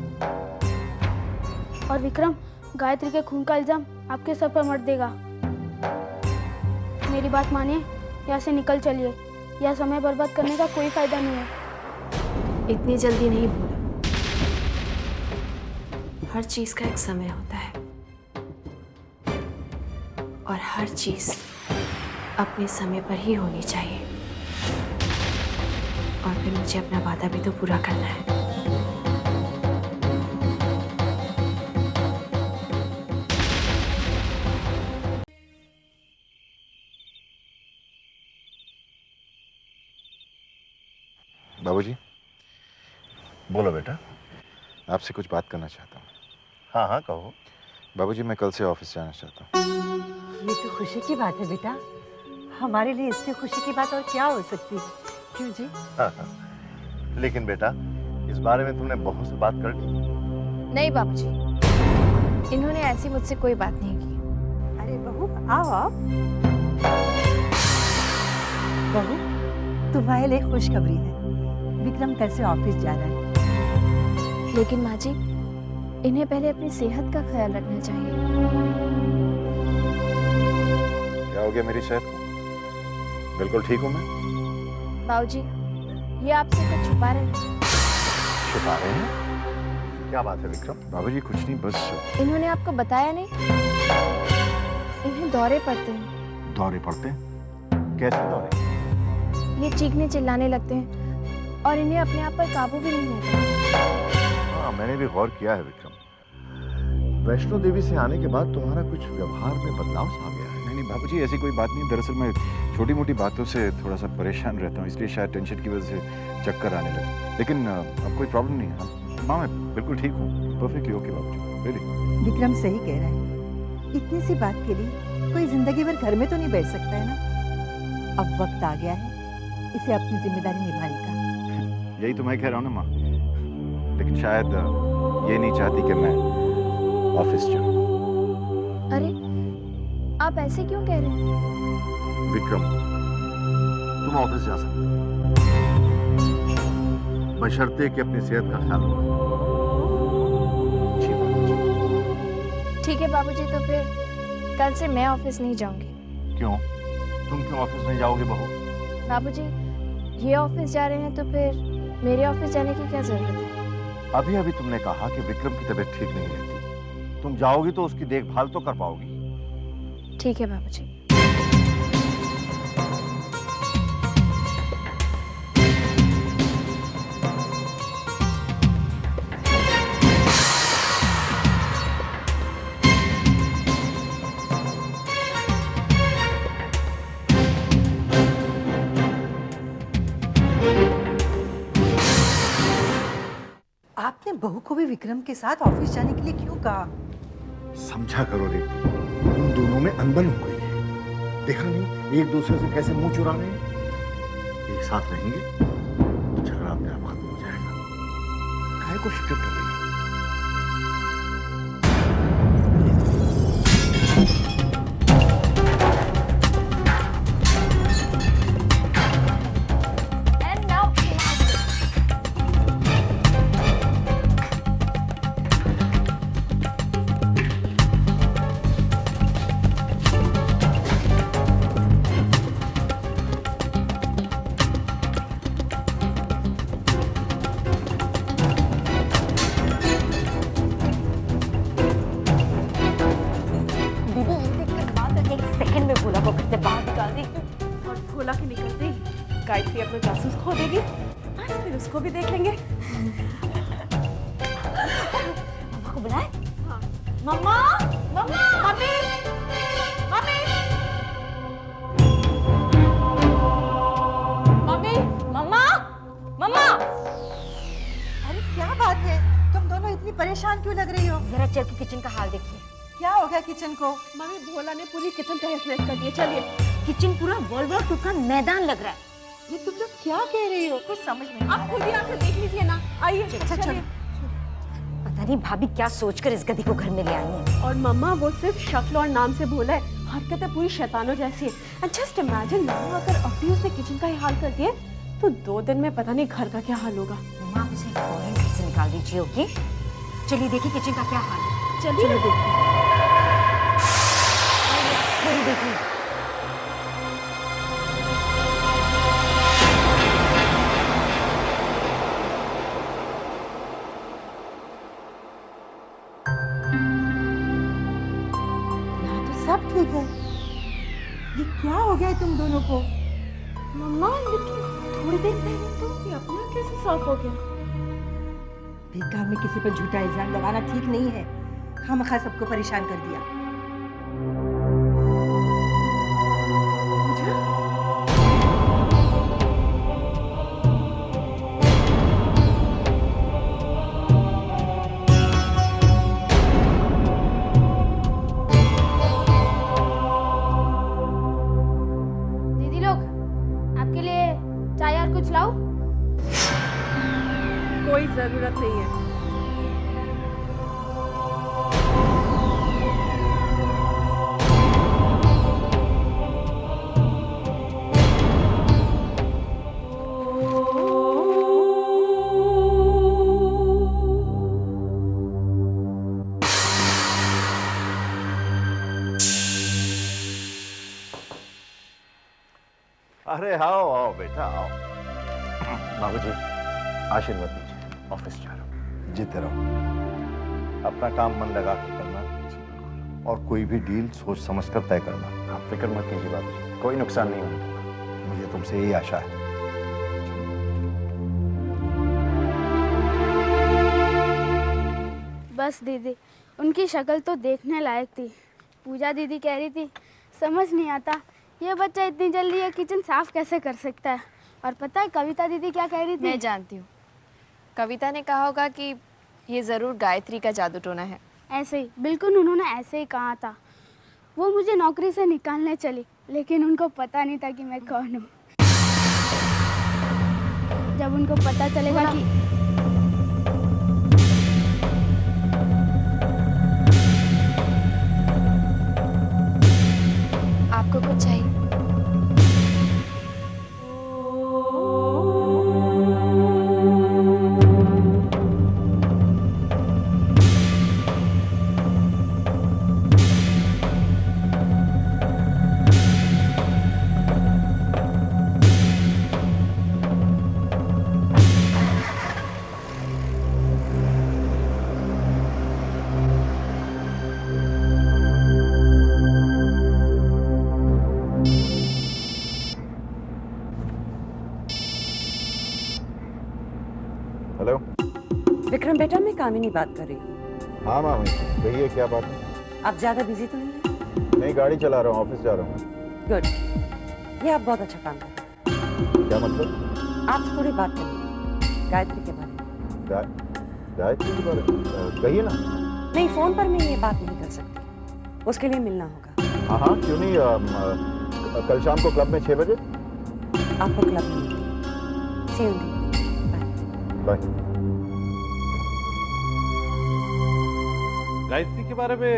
और विक्रम गायत्री के खून का इल्जाम आपके सर पर मत देगा। मेरी बात मानिए, यहाँ से निकल चलिए, यह समय बर्बाद करने का कोई फायदा नहीं है। इतनी जल्दी नहीं भोला, हर चीज का एक समय होता है, और हर चीज अपने समय पर ही होनी चाहिए। और फिर मुझे अपना वादा भी तो पूरा करना है। बाबूजी, बोलो बेटा। आपसे कुछ बात करना चाहता हूँ। हाँ हाँ कहो। बाबूजी, मैं कल से ऑफिस जाना चाहता हूँ। ये तो खुशी की बात है बेटा, हमारे लिए इससे खुशी की बात और क्या हो सकती है, क्यों जी? हाँ हाँ, लेकिन बेटा इस बारे में तुमने बहू से बात कर ली? नहीं बाबूजी, इन्होंने ऐसी मुझसे कोई बात नहीं की। अरे बहू, आओ आओ। बहू, तुम्हारे लिए खुशखबरी है, विक्रम कल से ऑफिस जा रहा है। लेकिन माँ जी, इन्हें पहले अपनी सेहत का ख्याल रखना चाहिए। क्या हो गया मेरी सेहत को? बिल्कुल ठीक हूँ मैं। बाबूजी, ये आपसे कुछ छुपा रहे हैं। छुपा रहे हैं? क्या बात है विक्रम? बाबूजी कुछ नहीं, बस इन्होंने आपको बताया नहीं? इन्हें दौरे पड़ते हैं। दौरे पड़ते? कैसे दौरे? ये चीखने चिल्लाने लगते हैं और इन्हें अपने आप पर काबू भी नहीं रहता। हाँ, मैंने भी गौर किया है विक्रम। वैष्णो देवी से आने के बाद तुम्हारा कुछ व्यवहार में बदलाव सा आ गया है। नहीं बाबूजी, ऐसी कोई बात नहीं। दरअसल मैं छोटी मोटी बातों से थोड़ा सा परेशान रहता हूँ, इसलिए शायद टेंशन की वजह से चक्कर आने लगे। लेकिन अब कोई प्रॉब्लम नहीं है। माँ, मैं बिल्कुल ठीक हूँ, परफेक्टली ओके बाबूजी, रियली। विक्रम सही कह रहा है, इतनी सी बात के लिए कोई जिंदगी भर घर में तो नहीं बैठ सकता है ना। अब वक्त आ गया है इसे अपनी जिम्मेदारी निभाने का। यही तो मैं कह रहा हूँ ना माँ, लेकिन शायद ये नहीं चाहती कि मैं ऑफिस जाऊँ। अरे, आप ऐसे क्यों कह रहे हैं? विक्रम, तुम ऑफिस जा सकते हो, बशर्ते कि अपनी सेहत का ख्याल रखो। ठीक है बाबूजी, तो फिर कल से मैं ऑफिस नहीं जाऊंगी। क्यों? तुम क्यों ऑफिस नहीं जाओगे बहू? बाबूजी, ये ऑफिस जा रहे हैं तो फिर मेरे ऑफिस जाने की क्या जरूरत है? अभी अभी तुमने कहा कि विक्रम की तबीयत ठीक नहीं रहती, तुम जाओगी तो उसकी देखभाल तो कर पाओगी। ठीक है बाबूजी। आपने बहू को भी विक्रम के साथ ऑफिस जाने के लिए क्यों कहा? समझा करो रेवती, उन दोनों में अनबन हो गई है। देखा नहीं एक दूसरे से कैसे मुंह चुरा रहे हैं। एक साथ रहेंगे तो झगड़ा अपने आप खत्म हो जाएगा। काहे को फिक्र कर रही है? And now दीदी ये देखकर बात एक सेकंड में भोला को घर से बाहर निकाल दी। और भोला के निकलते ही गायत्री अपना जासूस खो देगी, बस फिर उसको भी देख लेंगे। मम्मा को बुलाए। हाँ। मम्मा मम्मा मम्मी मम्मी मम्मी मम्मा मम्मा अरे क्या बात है, तुम दोनों इतनी परेशान क्यों लग रही हो? जरा चल के किचन का हाल देखिए। क्या हो गया किचन को? मम्मी भोला ने पूरी किचन तहस नहस कर दी। चलिए। किचन पूरा वर्ल्ड वॉर 2 का मैदान लग रहा है। ये तुम लोग क्या कह रही हो? कुछ समझ में नहीं आ आप खुद ही आकर देख लीजिए ना। आइए अच्छा, चलिए। पता नहीं भाभी क्या सोचकर इस गधी को घर में ले आई है। और मम्मा वो सिर्फ शक्ल और नाम से भोला है, हरकतें पूरी शैतानों जैसी है। एंड जस्ट इमेजिन मम्मा अगर अभी उसने किचन का ही हाल कर दिया तो 2 दिन में पता नहीं घर का क्या हाल होगा। मम्मा आप उसे फौरन घर से निकाल दीजिए, ओके? चलिए देखिए किचन का क्या हाल है। चलिए ना देखते हैं। चलिए देखिए। यहाँ तो सब ठीक है। ये क्या हो गया है तुम दोनों को? मम्मा लेकिन थोड़ी देर पहले तो ये अपना कैसे साफ हो गया? बेकार में किसी पर झूठा इल्जाम लगाना ठीक नहीं है। खामखा सबको परेशान कर दिया। दीदी लोग, आपके लिए चाय और कुछ लाऊं? कोई जरूरत नहीं है। अरे आओ आओ बेटा आओ। बाबूजी आशीर्वाद दीजिए, ऑफिस जा रहा हूँ। जीते रहो, अपना काम मन लगा कर करना और कोई भी डील सोच समझ कर तय करना। आप फिक्र मत कीजिए बाबूजी, कोई नुकसान नहीं होने दूंगा। मुझे तुमसे यही आशा है। बस दीदी, उनकी शक्ल तो देखने लायक थी। पूजा दीदी कह रही थी समझ नहीं आता ये बच्चा इतनी जल्दी ये किचन साफ कैसे कर सकता है। और पता है कविता दीदी क्या कह रही थी? मैं जानती हूँ, कविता ने कहा होगा कि ये ज़रूर गायत्री का जादू टोना है। ऐसे ही, बिल्कुल उन्होंने ऐसे ही कहा था। वो मुझे नौकरी से निकालने चली, लेकिन उनको पता नहीं था कि मैं कौन हूँ। जब उनको पता चलेगा कि आपको कुछ चाहिए? हेलो। विक्रम बेटा, मैं कामिनी बात कर रही हूँ। हाँ मामी, कहिए क्या बात है? आप ज्यादा बिजी तो नहीं है? नहीं, गाड़ी चला रहा हूँ, ऑफिस जा रहा हूँ। गुड, ये आप बहुत अच्छा काम कर रहे हैं। क्या मतलब? आपसे थोड़ी बात करनी है गायत्री के बारे में। गायत्री के बारे में कहिए ना। नहीं, फोन पर मैं ये बात नहीं कर सकती, उसके लिए मिलना होगा। हाँ हाँ, क्यों नहीं। कल शाम को क्लब में 6 बजे। आपको क्लब में मिलती। See you in the evening. Bye. Gayatri के बारे में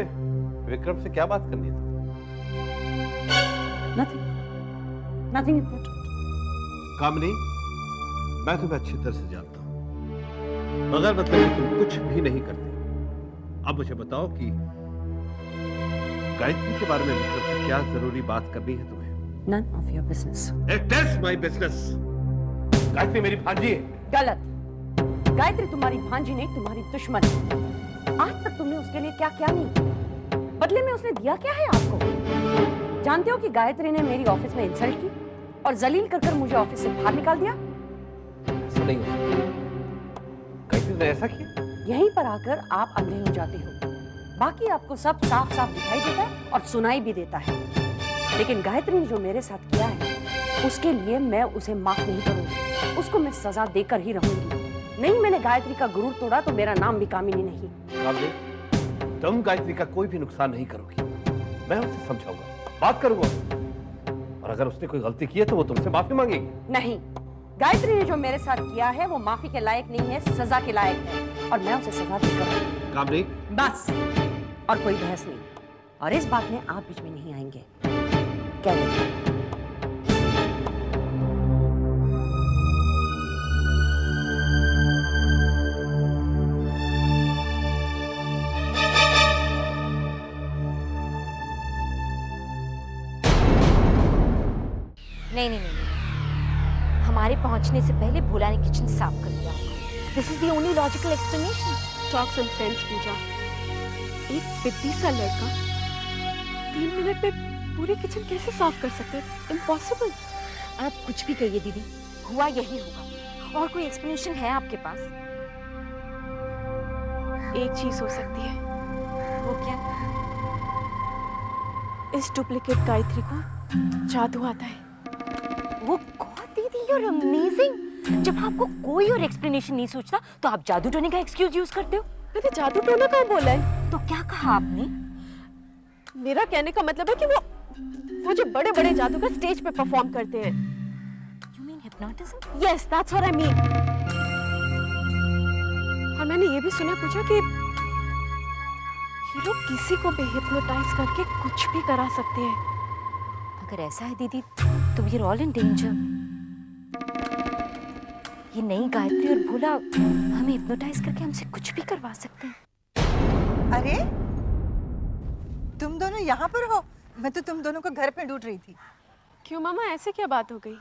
विक्रम से क्या बात करनी थी? Nothing important. कामनी, मैं तुम्हें अच्छी तरह से जानता हूं, मगर मतलब कि तुम कुछ भी नहीं करती। अब मुझे बताओ कि गायत्री के बारे में विक्रम से क्या जरूरी बात करनी है तुम्हें? None of your business. It is my business. Gayatri मेरी भांजी है। गलत। गायत्री तुम्हारी भांजी नहीं, तुम्हारी दुश्मन है। आज तक तुमने उसके लिए क्या किया नहीं, बदले में उसने दिया क्या है आपको? जानते हो कि गायत्री ने मेरी ऑफिस में इंसल्ट की और जलील कर कर मुझे ऑफिस से बाहर निकाल दिया। ऐसा नहीं हो सकता। गायत्री ने ऐसा किया? यहीं पर आकर आप अंधे हो जाते हो, बाकी आपको सब साफ साफ दिखाई देता है और सुनाई भी देता है। लेकिन गायत्री ने जो मेरे साथ किया है, उसके लिए मैं उसे माफ नहीं करूंगी, उसको मैं सजा देकर ही रहूंगी। नहीं, मैंने गायत्री का गुरूर तोड़ा तो मेरा नाम भी कामिनी नहीं। कामनी, तुम गायत्री का कोई भी नुकसान नहीं करोगी। मैं उसे समझाऊंगा, बात करूंगा, और अगर उसने कोई गलती की है तो वो तुमसे माफी मांगेगी। नहीं, गायत्री ने जो मेरे साथ किया है वो माफी के लायक नहीं है, सजा के लायक है, और मैं उसे सजा देकर रहूंगी। कामनी, बस, और कोई बहस नहीं, और इस बात में आप बीच में नहीं आएंगे। क्या नहीं, हमारे पहुंचने से पहले भोला ने किचन साफ कर दिया। This is the only logical explanation. Talk some sense Pooja. एक पिद्दी सा लड़का 3 मिनट में पूरी किचन कैसे साफ कर सकता है? It's impossible. आप कुछ भी कहिए दीदी, हुआ यही होगा। और कोई एक्सप्लेनेशन है आपके पास? एक चीज हो सकती है। वो क्या? इस डुप्लीकेट गायत्री को जादू आता है। वो गॉड दीदी, यू आर अमेजिंग। जब आपको कोई और एक्सप्लेनेशन नहीं सोचता तो आप जादू टोने का एक्सक्यूज यूज करते हो। मैंने जादू टोना कहाँ बोला है? तो क्या कहा आपने? मेरा कहने का मतलब है कि वो जो बड़े बड़े जादूगर स्टेज पे परफॉर्म करते हैं। You mean hypnotism? Yes, that's what I mean. और मैंने ये भी सुना पूछा कि ये लोग किसी को भी हिप्नोटाइज करके कुछ भी करा सकते हैं। अगर ऐसा है दीदी तो we are all in danger. ये नई गायत्री और भोला हमें हिप्नोटाइज करके हमसे कुछ भी करवा सकते हैं। अरे तुम दोनों यहाँ पर हो? मैं तो तुम दोनों को घर पे ढूंढ रही थी। क्यों मामा, ऐसे क्या बात हो गई?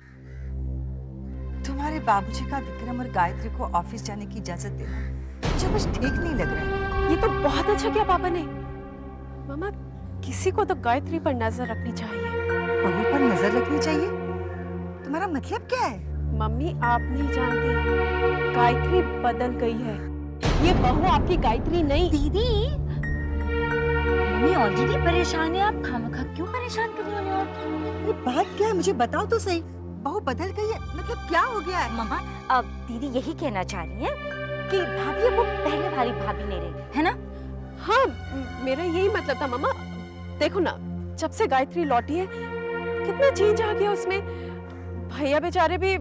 तुम्हारे बाबूजी का विक्रम और गायत्री को ऑफिस जाने की इजाजत देना मुझे कुछ ठीक नहीं लग रहा है। ये तो बहुत अच्छा किया पापा ने। मामा, किसी को तो गायत्री पर नजर रखनी चाहिए। बहू पर नजर रखनी चाहिए? तुम्हारा मतलब क्या है? मम्मी, आप नहीं जानती, गायत्री बदल गई है। ये बहू आपकी गायत्री नहीं। दीदी, मम्मी ऑलरेडी परेशान है, आप खामखा क्यों परेशान कर रही हो? ये बात क्या है, मुझे बताओ तो सही। बहू बदल गई है मतलब क्या हो गया है? मम्मा, अब दीदी यही कहना चाह रही हैं कि भाभी अब वो पहले वाली भाभी नहीं रही, है ना? हाँ, मेरा यही मतलब था मामा। देखो ना, जब से गायत्री लौटी है कितना चेंज आ गया उसमें। भैया बेचारे भी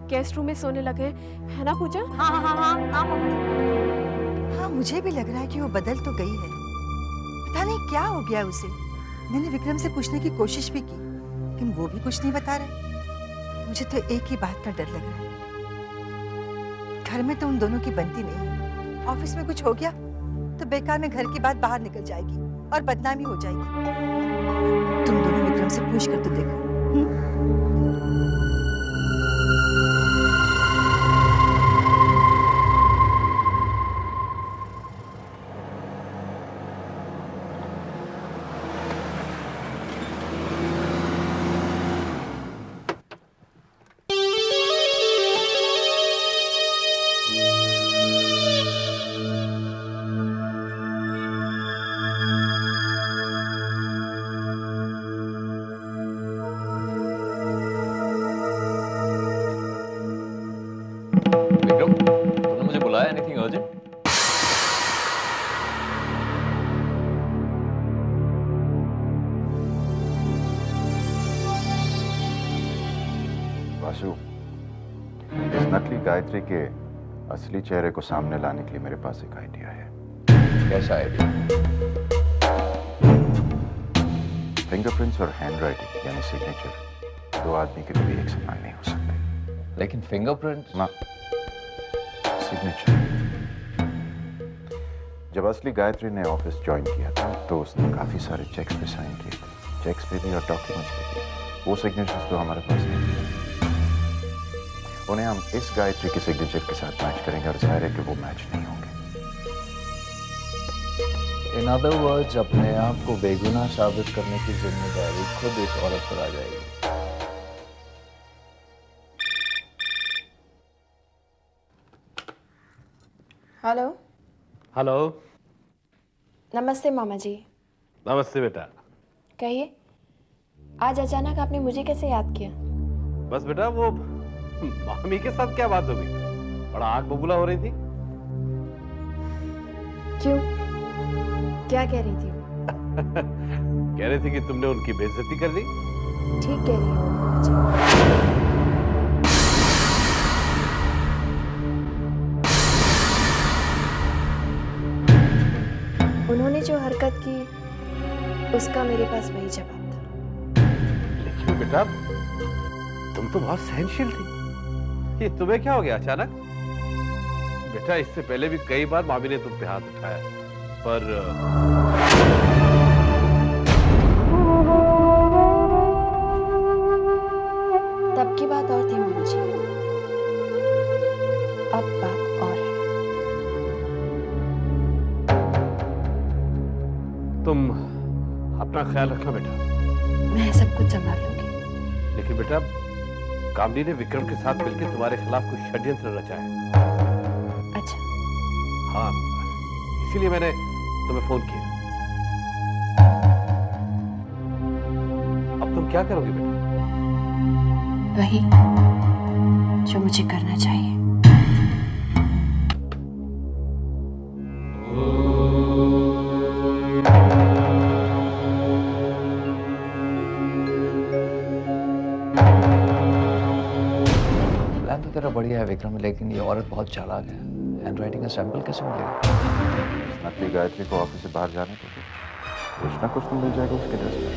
गेस्ट रूम में सोने लगे, है ना पूजा? हाँ हाँ हाँ हाँ मम्मा। हाँ, मुझे भी लग रहा है कि वो बदल तो गई है। पता नहीं क्या हो गया उसे। मैंने विक्रम से पूछने की कोशिश भी की, लेकिन वो भी कुछ नहीं बता रहा। मुझे तो एक ही बात का डर लग रहा है, घर में तो उन दोनों की बनती नहीं। ऑफिस में कुछ हो गया तो बेकार में घर की बात बाहर निकल जाएगी और बदनामी हो जाएगी। तुम दोनों विक्रम से पूछ कर तो देखो। वसु, इस नकली गायत्री के असली चेहरे को सामने लाने के लिए मेरे पास एक आइडिया है। कैसा आइडिया? फिंगरप्रिंट्स और हैंडराइटिंग यानी सिग्नेचर दो आदमी के कभी एक समान नहीं हो सकते। लेकिन फिंगरप्रिंट ना, सिग्नेचर। जब असली गायत्री ने ऑफिस ज्वाइन किया था तो उसने काफी सारे चेक्स पे साइन किए थे, चेक्स पे भी और डॉक्यूमेंट्स पे भी। वो सिग्नेचर्स तो हमारे पास नहीं थे। उन्हें हम इस गायत्री के सिग्नेचर के साथ मैच करेंगे और जाहिर है कि वो मैच नहीं होंगे। इन अदर वर्ड्स, अपने आप को बेगुनाह साबित करने की जिम्मेदारी खुद इस औरत पर आ जाएगी। हेलो। हेलो। नमस्ते मामा जी। नमस्ते बेटा। कहिए, आज अचानक आपने मुझे कैसे याद किया? बस बेटा वो मामी के साथ क्या बात हो गई? बड़ा आग बबूला हो रही थी। क्यों? क्या कह रही थी वो? कह रही थी कि तुमने उनकी बेइज्जती कर दी। ठीक कह रही हो मामा जी। उन्होंने जो हरकत की उसका मेरे पास वही जवाब था। लेकिन बेटा तुम तो बहुत सहनशील थी, ये तुम्हें क्या हो गया अचानक? बेटा इससे पहले भी कई बार मामी ने तुम पे हाथ उठाया, पर तब की बात और थी मामा जी, अब बात और है। तुम अपना ख्याल रखना बेटा। मैं सब कुछ संभाल लूंगी। लेकिन बेटा कामनी ने विक्रम के साथ मिलकर तुम्हारे खिलाफ कुछ षड्यंत्र रचा है। अच्छा। हाँ, इसीलिए मैंने तुम्हें फोन किया। अब तुम क्या करोगे बेटा? वही जो मुझे करना चाहिए। प्लान तो तेरा बढ़िया है विक्रम, लेकिन ये औरत बहुत चालाक है। हैंडराइटिंग का सैंपल कैसे मिलेगा? इस नकली गायत्री को ऑफिस से बाहर जाने दो, कुछ ना कुछ तो मिल जाएगा उसके ड्रेस पर।